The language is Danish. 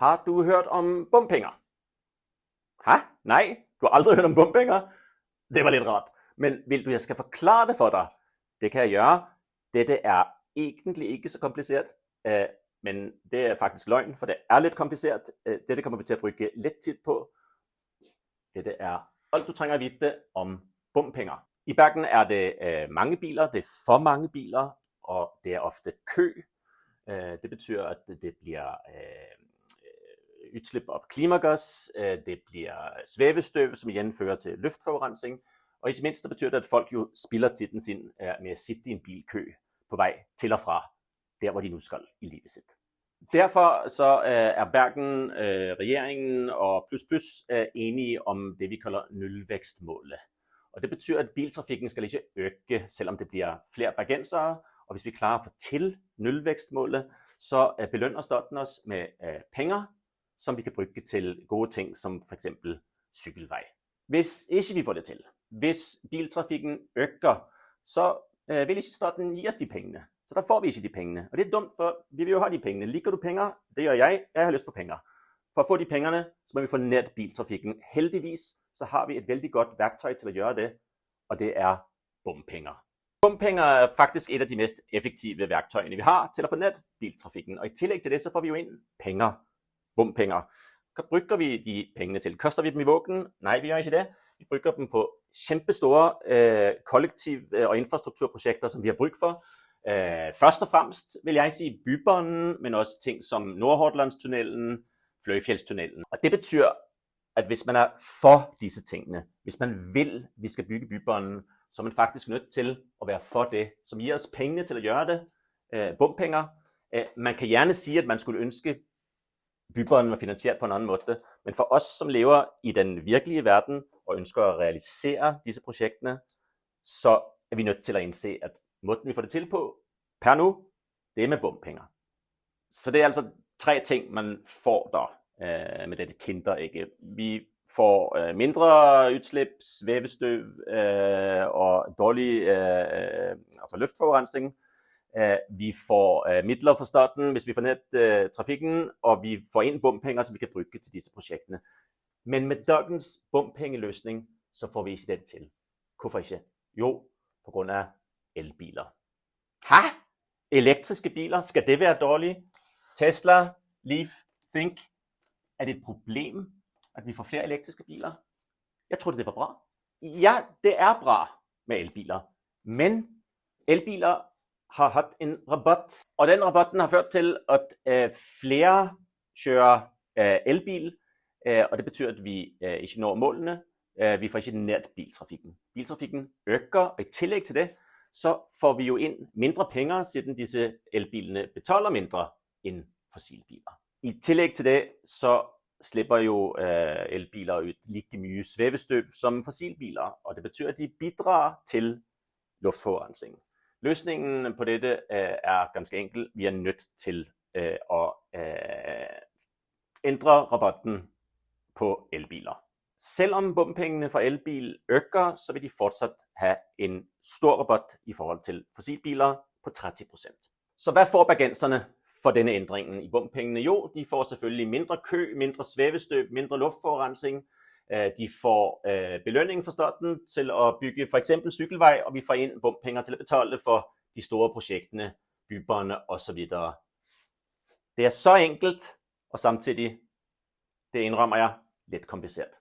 Har du hørt om bompenger? Ha? Nej, du har aldrig hørt om bompenger? Det var lidt rart. Men vil du, jeg skal forklare det for dig? Det kan jeg gøre. Dette er egentlig ikke så kompliceret, men det er faktisk løgn, for det er lidt kompliceret. Dette kommer vi til at bruge lidt tid på. Dette er alt du trænger at vide om bompenger. I Bergen er det mange biler, det er for mange biler, og det er ofte kø. Det betyder, at det bliver udslip af klimagas, det bliver svævestøv, som igen fører til luftforurening, og i mindst betyder det, at folk jo spilder tiden sin med at sidde i en bilkø på vej til og fra der, hvor de nu skal i livet sit. Derfor så er Bergen, regeringen og plus enige om det, vi kalder nulvækstmålet. Og det betyder, at biltrafikken skal ikke øge, selvom det bliver flere bergensere, og hvis vi klarer at få til nulvækstmålet, så belønner staten os med penge, som vi kan bruge til gode ting, som for eksempel cykelvej. Hvis ikke vi får det til, hvis biltrafikken øger, så vil ikke staten give os de pengene. Så der får vi ikke de pengene. Og det er dumt, for vi vil jo have de pengene. Liker du penge? Det gør jeg. Jeg har lyst på penge. For at få de pengene, så må vi få net biltrafikken. Heldigvis så har vi et vældig godt værktøj til at gøre det, og det er bompenger. Bompenger er faktisk et af de mest effektive værktøjer, vi har til at få net biltrafikken. Og i tillæg til det, så får vi jo ind penge. Bompenger. Så bruger vi de pengene til. Koster vi dem i vuggen? Nej, vi gør ikke det. Vi bruger dem på kæmpestore kollektiv- og infrastrukturprojekter, som vi har brug for. Først og fremmest vil jeg sige Bybanen, men også ting som Nordhordlandstunnelen, Fløjfjeldstunnelen. Og det betyder, at hvis man er for disse tingene, hvis man vil, vi skal bygge Bybanen, så er man faktisk nødt til at være for det, som giver os penge til at gøre det, bompenger. Man kan gerne sige, at man skulle ønske, Bybanen var finansieret på en anden måde, men for os, som lever i den virkelige verden og ønsker at realisere disse projekterne, så er vi nødt til at indse, at måden vi får det til på per nu, det er med bompenger. Så det er altså 3 ting, man får der med dette kinderæg. Vi får mindre udslip, svævestøv og dårlig luftforurening. Vi får midler fra staten, hvis vi får net trafikken, og vi får ind bompenger, som vi kan bruge til disse projekterne. Men med dagens bompengeløsning, så får vi ikke det til. Hvorfor ikke? Jo, på grund af elbiler. Ha? Elektriske biler? Skal det være dårlige? Tesla, Leaf, Think. Er det et problem, at vi får flere elektriske biler? Jeg tror, det var bra. Ja, det er bra med elbiler. Men elbiler har haft en rabat. Og den rabatten har ført til, at flere kører elbil. Og det betyder, at vi ikke når målene. Vi får ikke net biltrafikken. Biltrafikken øger, og i tillæg til det, så får vi jo ind mindre penge, siden disse elbilerne betaler mindre end fossilbiler. I tillæg til det, så slipper jo elbiler ud lige mye svævestøv som fossilbiler, og det betyder, at de bidrager til luftforurening. Løsningen på dette er ganske enkel. Vi er nødt til at ændre rabatten på elbiler. Selvom bompengene for elbil øger, så vil de fortsat have en stor rabat i forhold til fossilbiler på 30%. Så hvad får bergenserne for denne ændringen i bompengene? Jo, de får selvfølgelig mindre kø, mindre svævestøv, mindre luftforurening. De får belønning fra staten til at bygge for eksempel cykelvej, og vi får ind bompenger til at betale for de store projekterne, Bybanen osv. Det er så enkelt, og samtidig, det indrømmer jeg, lidt kompliceret.